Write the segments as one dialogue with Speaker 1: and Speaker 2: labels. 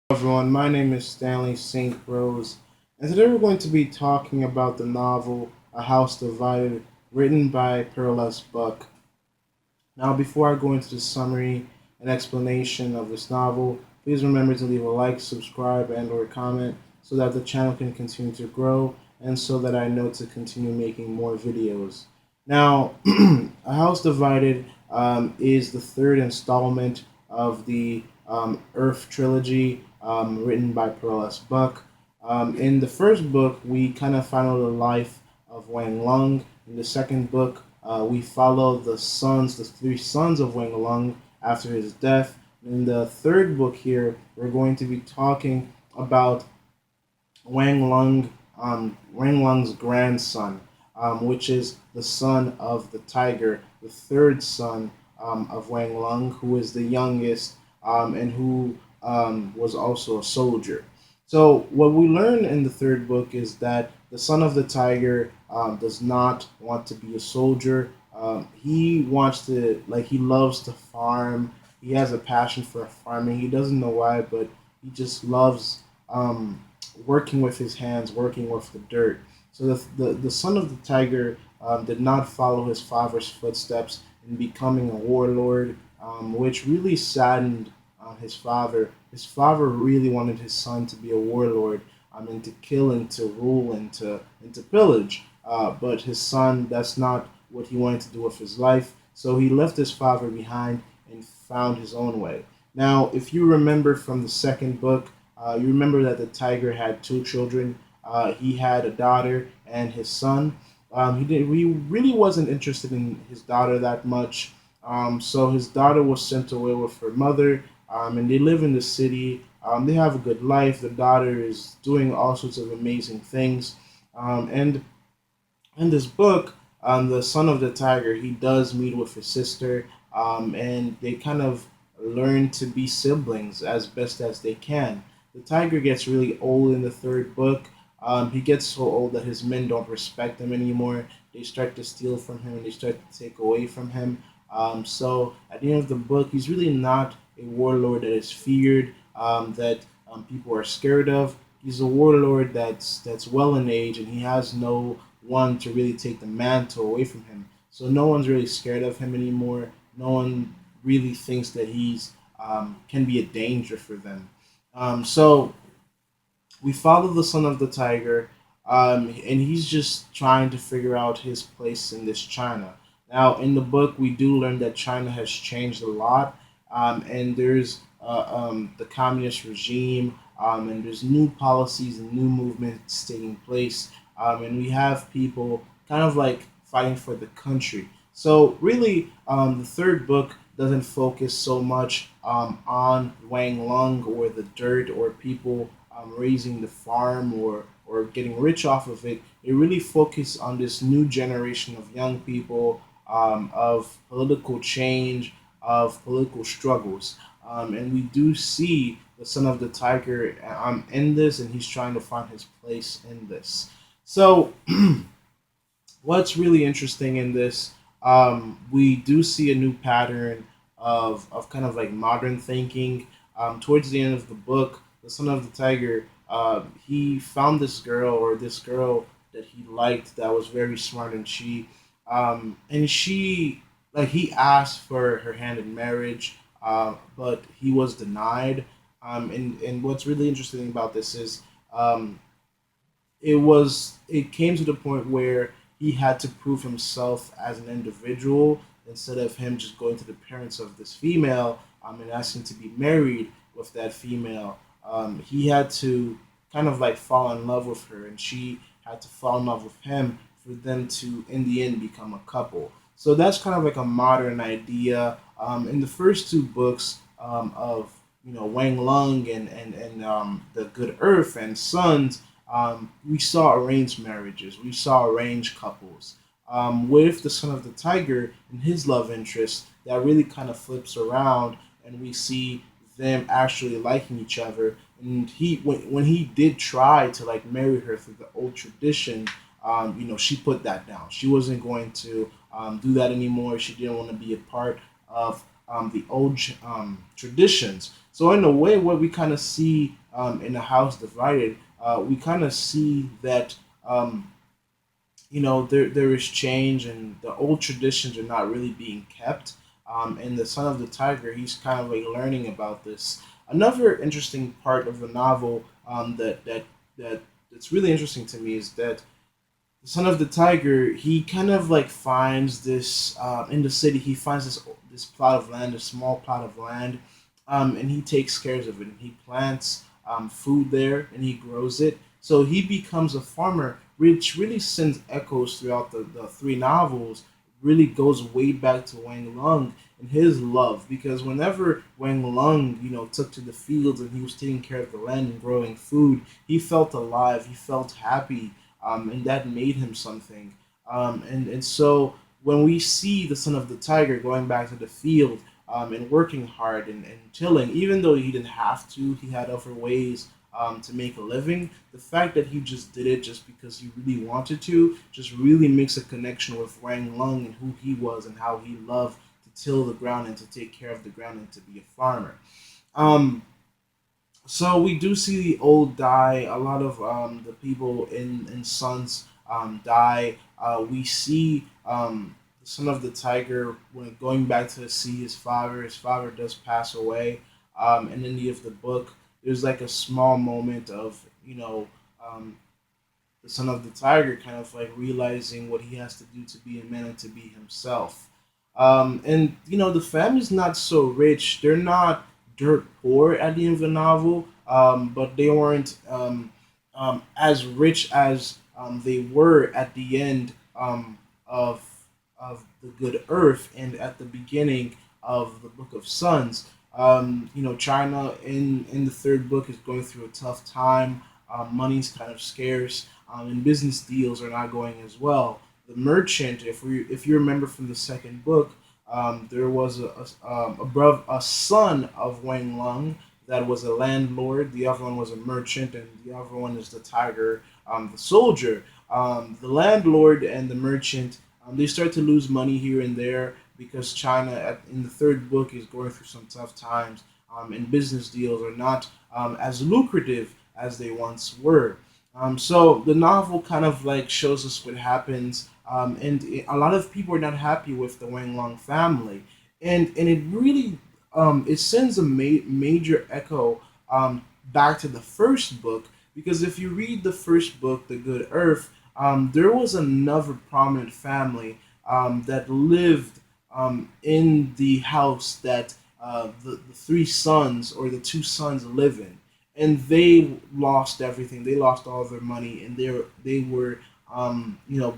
Speaker 1: Everyone, my name is Stanley St. Rose, and today we're going to be talking about the novel A House Divided, written by Pearl Buck. Now, before I go into the summary and explanation of this novel, please remember to leave a like, subscribe, and/or comment so that the channel can continue to grow and so that I know to continue making more videos. Now, A House Divided is the third installment of the Earth trilogy written by Pearl Buck. In the first book, we kind of follow the life of Wang Lung. In the second book, we follow the three sons of Wang Lung after his death. In the third book here, we're going to be talking about Wang Lung's grandson, which is the son of the tiger, the third son of Wang Lung, who is the youngest and who was also a soldier. So what we learn in the third book is that the son of the tiger does not want to be a soldier. He wants to, like, he loves to farm. He has a passion for farming. He doesn't know why, but he just loves working with his hands, working with the dirt. So the son of the tiger did not follow his father's footsteps in becoming a warlord, which really saddened his father. His father really wanted his son to be a warlord, and to kill and to rule and to pillage. But his son, that's not what he wanted to do with his life. So he left his father behind and found his own way. Now, if you remember from the second book, you remember that the tiger had two children. He had a daughter and his son. He really wasn't interested in his daughter that much. So his daughter was sent away with her mother, and they live in the city. They have a good life. The daughter is doing all sorts of amazing things. And in this book, the son of the tiger, he does meet with his sister, and they kind of learn to be siblings as best as they can. The tiger gets really old in the third book. He gets so old that his men don't respect him anymore. They start to steal from him and they start to take away from him. So at the end of the book, he's really not a warlord that is feared, that people are scared of. He's a warlord that's well in age, and he has no one to really take the mantle away from him. So no one's really scared of him anymore. No one really thinks that he's can be a danger for them. So we follow the son of the tiger, and he's just trying to figure out his place in this China. Now, in the book, we do learn that China has changed a lot, and there's the communist regime, and there's new policies and new movements taking place, and we have people kind of like fighting for the country. So, really, the third book doesn't focus so much on Wang Lung or the dirt or people raising the farm or getting rich off of it. It really focuses on this new generation of young people, of political change, of political struggles. And we do see the son of the tiger in this, and he's trying to find his place in this. So, what's really interesting in this, we do see a new pattern of kind of like modern thinking. Towards the end of the book, the son of the tiger, he found this girl that he liked that was very smart, and she, like, he asked for her hand in marriage, but he was denied. And what's really interesting about this is um, it came to the point where he had to prove himself as an individual instead of him just going to the parents of this female and asking to be married with that female. He had to kind of like fall in love with her, and she had to fall in love with him for them to, in the end, become a couple. So that's kind of like a modern idea. In the first two books of Wang Lung and the Good Earth and Sons, we saw arranged marriages, we saw arranged couples. With the son of the tiger and his love interest, that really kind of flips around, and we see them actually liking each other. And when he did try to like marry her through the old tradition, she put that down. She wasn't going to do that anymore. She didn't want to be a part of the old traditions. So in a way, what we kind of see in a house divided, we kind of see that um, there is change and the old traditions are not really being kept. And the son of the tiger, he's kind of like learning about this. Another interesting part of the novel that's really interesting to me is that the son of the tiger, he kind of like finds this in the city. He finds this plot of land, a small plot of land, and he takes care of it. And he plants food there, and he grows it. So he becomes a farmer, which really sends echoes throughout the three novels. Really goes way back to Wang Lung and his love, because whenever Wang Lung, took to the fields and he was taking care of the land and growing food, he felt alive. He felt happy, and that made him something. And so when we see the son of the tiger going back to the field and working hard and tilling, even though he didn't have to, he had other ways to make a living. The fact that he just did it just because he really wanted to just really makes a connection with Wang Lung and who he was and how he loved to till the ground and to take care of the ground and to be a farmer. Um, so we do see the old die. A lot of the people in Sons die. We see the son of the tiger when going back to see his father. His father does pass away, and in the end of the book, there's like a small moment of um, the son of the tiger kind of like realizing what he has to do to be a man and to be himself. And the family's not so rich. They're not dirt poor at the end of the novel, but they weren't as rich as they were at the end of the Good Earth and at the beginning of the Book of Sons. China in the third book is going through a tough time. Money's kind of scarce, and business deals are not going as well. The merchant, if you remember from the second book, there was a son of Wang Lung that was a landlord. The other one was a merchant, and the other one is the tiger, the soldier. The landlord and the merchant, they start to lose money here and there because China, in the third book, is going through some tough times, and business deals are not as lucrative as they once were. So the novel kind of like shows us what happens, and a lot of people are not happy with the Wang Long family, and it really it sends a major echo back to the first book, because if you read the first book, The Good Earth, there was another prominent family that lived in the house that the three sons or the two sons live in, and they lost everything. They lost all their money, and they were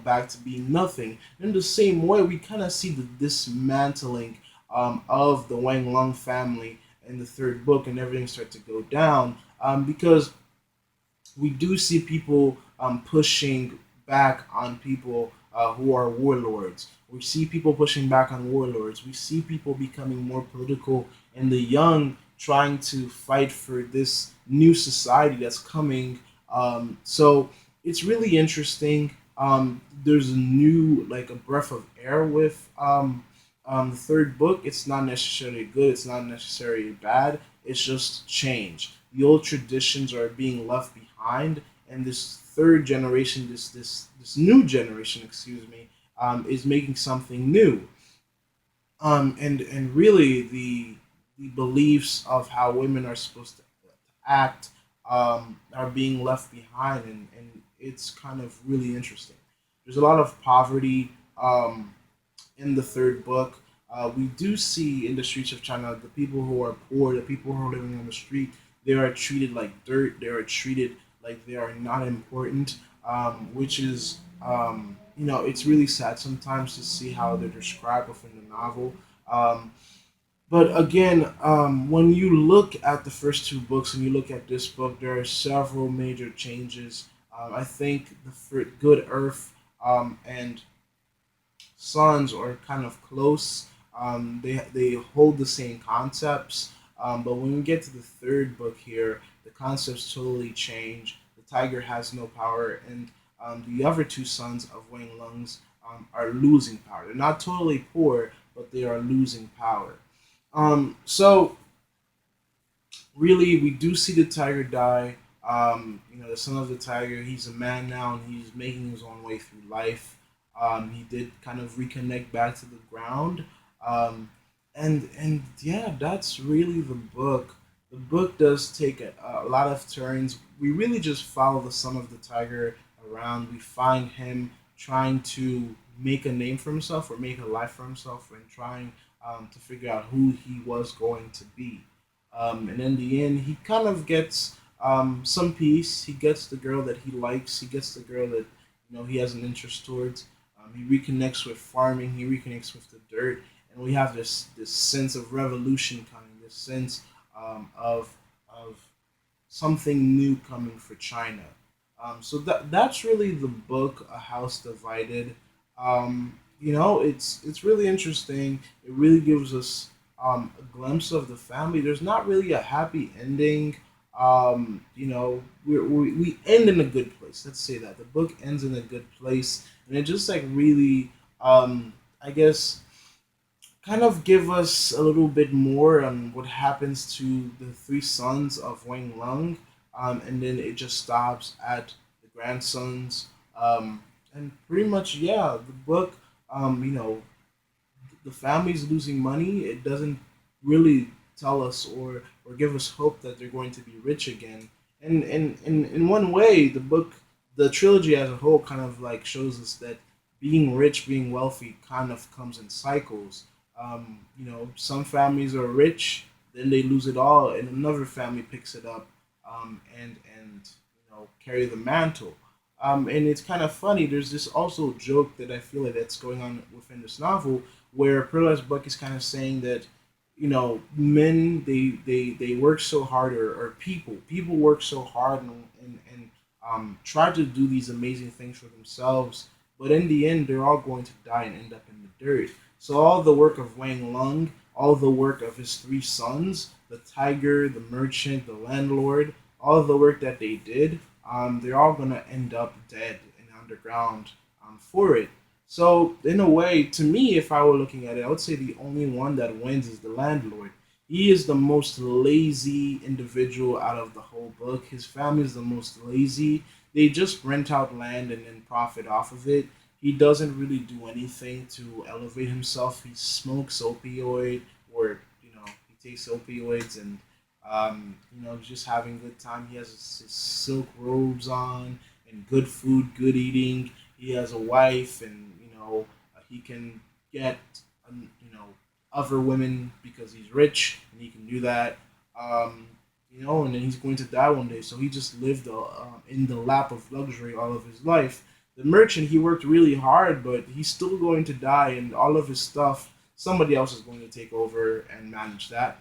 Speaker 1: back to being nothing. In the same way, we kind of see the dismantling of the Wang Lung family in the third book, and everything starts to go down because we do see people pushing back on people who are warlords. We see people pushing back on warlords. We see people becoming more political, and the young trying to fight for this new society that's coming. So it's really interesting. There's a new, like a breath of air with the third book. It's not necessarily good. It's not necessarily bad. It's just change. The old traditions are being left behind, and this third generation, this new generation, excuse me, is making something new. And really the beliefs of how women are supposed to act are being left behind, and it's kind of really interesting. There's a lot of poverty in the third book. We do see in the streets of China the people who are poor, the people who are living on the street, they are treated like dirt. They are treated like they are not important, which is, it's really sad sometimes to see how they're described within the novel. Um, but again, when you look at the first two books and you look at this book, there are several major changes. I think Good Earth and Sons are kind of close. They hold the same concepts, but when we get to the third book here, the concepts totally change. The tiger has no power, and the other two sons of Wang Lungs are losing power. They're not totally poor, but they are losing power. So really, we do see the tiger die. The son of the tiger, he's a man now, and he's making his own way through life. He did kind of reconnect back to the ground. Um, and yeah, that's really the book. The book does take a lot of turns. We really just follow the son of the tiger around. We find him trying to make a name for himself or make a life for himself, and trying to figure out who he was going to be. And in the end, he kind of gets some peace. He gets the girl that he likes. He gets the girl that he has an interest towards. He reconnects with farming. He reconnects with the dirt, and we have this sense of revolution coming. This sense of something new coming for China. So that's really the book, A House Divided. It's really interesting. It really gives us a glimpse of the family. There's not really a happy ending. We end in a good place. Let's say that the book ends in a good place, and it just like really, I guess, kind of give us a little bit more on what happens to the three sons of Wang Lung, and then it just stops at the grandsons, and pretty much, yeah, the book, the family's losing money. It doesn't really tell us or give us hope that they're going to be rich again. And in one way, the trilogy as a whole, kind of like shows us that being rich, being wealthy, kind of comes in cycles. Some families are rich, then they lose it all, and another family picks it up, and carry the mantle. And it's kind of funny. There's this also joke that I feel like that's going on within this novel, where Perla's book is kind of saying that men, they work so hard, or people work so hard, and try to do these amazing things for themselves, but in the end they're all going to die and end up in the dirt. So all the work of Wang Lung, all the work of his three sons, the tiger, the merchant, the landlord, all the work that they did, they're all gonna end up dead and underground, for it. So in a way, to me, if I were looking at it, I would say the only one that wins is the landlord. He is the most lazy individual out of the whole book. His family is the most lazy. They just rent out land and then profit off of it. He doesn't really do anything to elevate himself. He smokes opioid, or he takes opioids, and he's just having a good time. He has his silk robes on and good food, good eating. He has a wife, and he can get other women because he's rich and he can do that. And then he's going to die one day. So he just lived in the lap of luxury all of his life. The merchant, he worked really hard, but he's still going to die, and all of his stuff, somebody else is going to take over and manage that.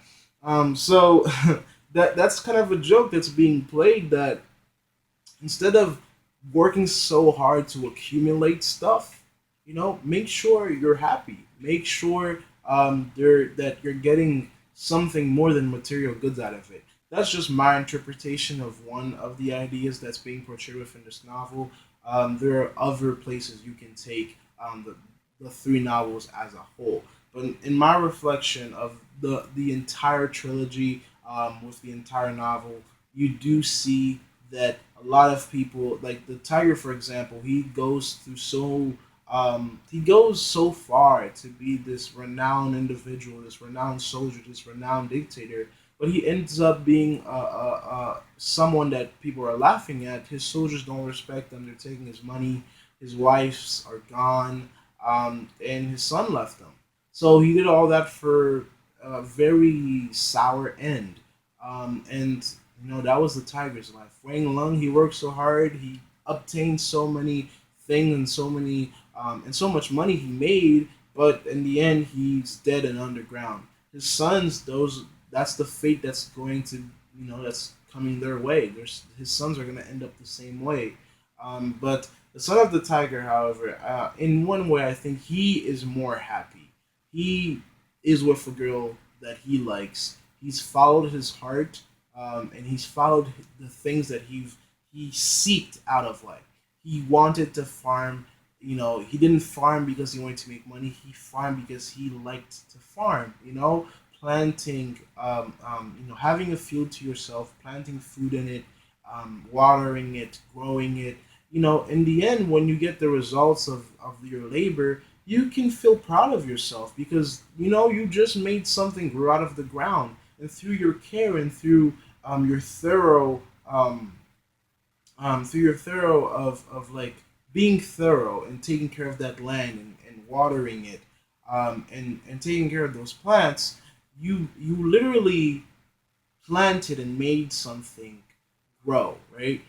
Speaker 1: So that's kind of a joke that's being played, that instead of working so hard to accumulate stuff, make sure you're happy. Make sure that you're getting something more than material goods out of it. That's just my interpretation of one of the ideas that's being portrayed within this novel. There are other places you can take the three novels as a whole. But in my reflection of the entire trilogy, with the entire novel, you do see that a lot of people, like the tiger, for example, he goes so far to be this renowned individual, this renowned soldier, this renowned dictator, but he ends up being someone that people are laughing at. His soldiers don't respect him. They're taking his money. His wives are gone, and his son left him. So he did all that for a very sour end. And that was the tiger's life. Wang Lung, he worked so hard. He obtained so many things, and so much money he made. But in the end, he's dead and underground. His sons, that's the fate that's going to that's coming their way. His sons are going to end up the same way. But the son of the tiger, however, in one way, I think he is more happy. He is with a girl that he likes. He's followed his heart, and he's followed the things that he seeked out of life. He wanted to farm. He didn't farm because he wanted to make money. He farmed because he liked to farm. planting, having a field to yourself, planting food in it, watering it, growing it. In the end, when you get the results of your labor, you can feel proud of yourself because you just made something grow out of the ground, and through your care and your thorough through your thorough of like being thorough and taking care of that land and watering it, and taking care of those plants, you literally planted and made something grow, right?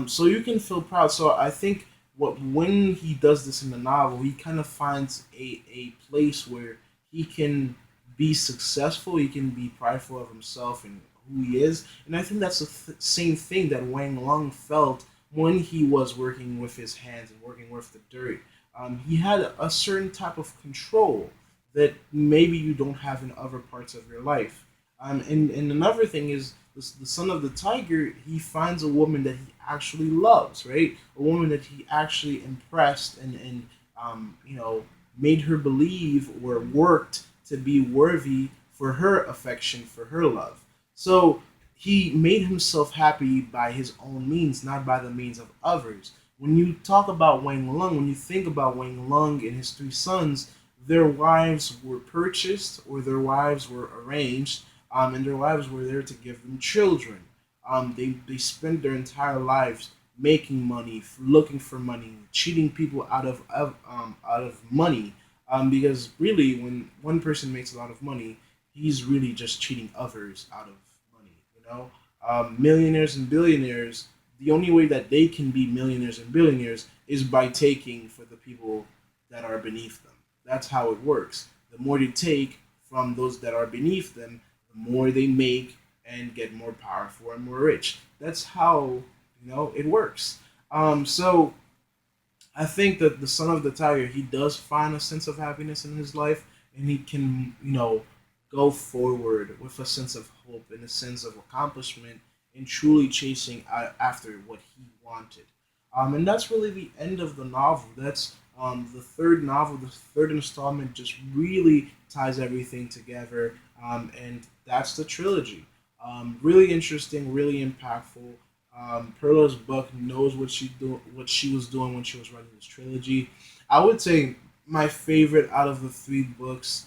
Speaker 1: So you can feel proud. So I think what when he does this in the novel, he kind of finds a place where he can be successful. He can be prideful of himself and who he is, and I think that's the same thing that Wang Lung felt when he was working with his hands and working with the dirt. He had a certain type of control that maybe you don't have in other parts of your life. And another thing is the son of the tiger. He finds a woman that he actually loves, right? A woman that he actually impressed and made her believe or worked to be worthy for her affection, for her love. So he made himself happy by his own means, not by the means of others. When you talk about Wang Lung, when you think about Wang Lung and his three sons, their wives were purchased or their wives were arranged, and their wives were there to give them children. They spent their entire lives making money, looking for money, cheating people out of money. Because really, when one person makes a lot of money, he's really just cheating others out of money. Millionaires and billionaires. The only way that they can be millionaires and billionaires is by taking for the people that are beneath them. That's how it works. The more they take from those that are beneath them, the more they make and get more powerful and more rich. That's how it works. So I think that the son of the tiger, he does find a sense of happiness in his life, and he can go forward with a sense of hope and a sense of accomplishment in truly chasing after what he wanted. And that's really the end of the novel. That's the third novel. The third installment just really ties everything together, and that's the trilogy. Really interesting, really impactful. Perla's book knows what she was doing when she was writing this trilogy. I would say my favorite out of the three books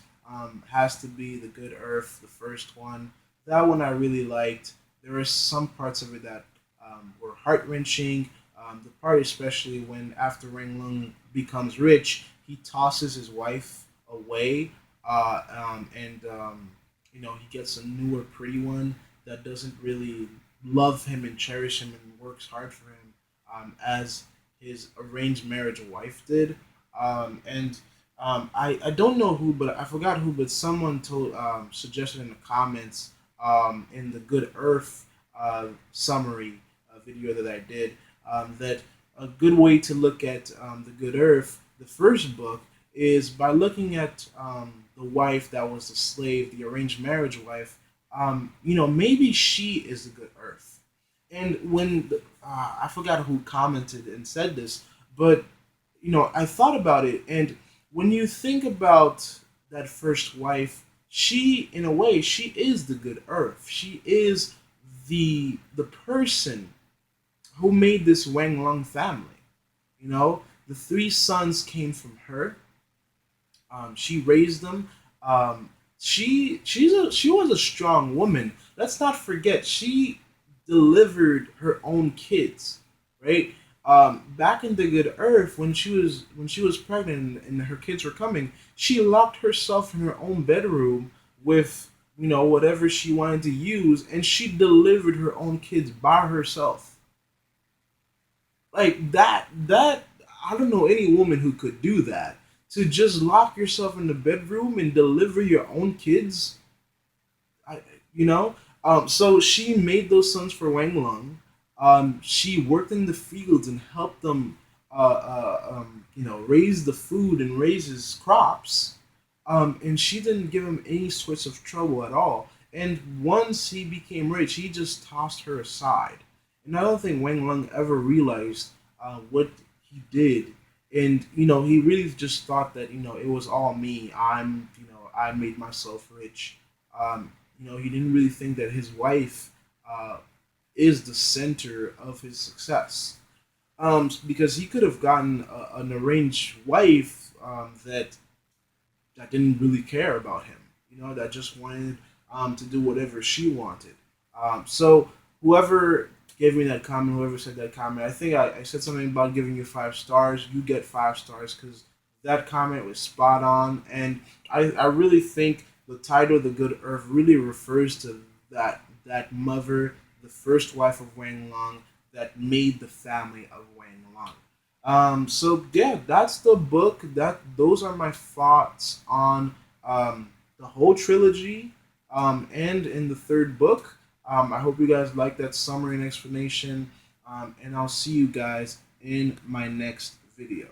Speaker 1: has to be The Good Earth, the first one. That one I really liked. There were some parts of it that were heart wrenching. The part especially when after Ring Lung becomes rich, he tosses his wife away, and he gets a newer, pretty one that doesn't really love him and cherish him and works hard for him, as his arranged marriage wife did. And I don't know who, but I forgot who, but someone suggested in the comments, in the Good Earth summary video that I did, that a good way to look at the Good Earth, the first book, is by looking at the wife that was the slave, the arranged marriage wife. Maybe she is the Good Earth. And I forgot who commented and said this, but I thought about it, and when you think about that first wife, she, in a way, she is the Good Earth. She is the person who made this Wang Lung family. The three sons came from her. She raised them. She was a strong woman. Let's not forget she delivered her own kids, right? Back in the Good Earth, when she was pregnant and her kids were coming, she locked herself in her own bedroom with whatever she wanted to use, and she delivered her own kids by herself. Like that I don't know any woman who could do that. To just lock yourself in the bedroom and deliver your own kids. I, you know so she made those sons for Wang Lung. She worked in the fields and helped them raise the food and raise his crops. And she didn't give him any sorts of trouble at all. And once he became rich, he just tossed her aside. And I don't think Wang Lung ever realized what he did. And he really just thought that it was all me. I made myself rich. He didn't really think that his wife uh, is the center of his success. Because he could have gotten an arranged wife that didn't really care about him, that just wanted to do whatever she wanted. So whoever gave me that comment, whoever said that comment, I think I said something about giving you 5 stars. You get 5 stars because that comment was spot on, and I really think the title "The Good Earth" really refers to that mother, the first wife of Wang Long, that made the family of Wang Long. So yeah, that's the book. Those are my thoughts on the whole trilogy, and in the third book. I hope you guys like that summary and explanation, and I'll see you guys in my next video.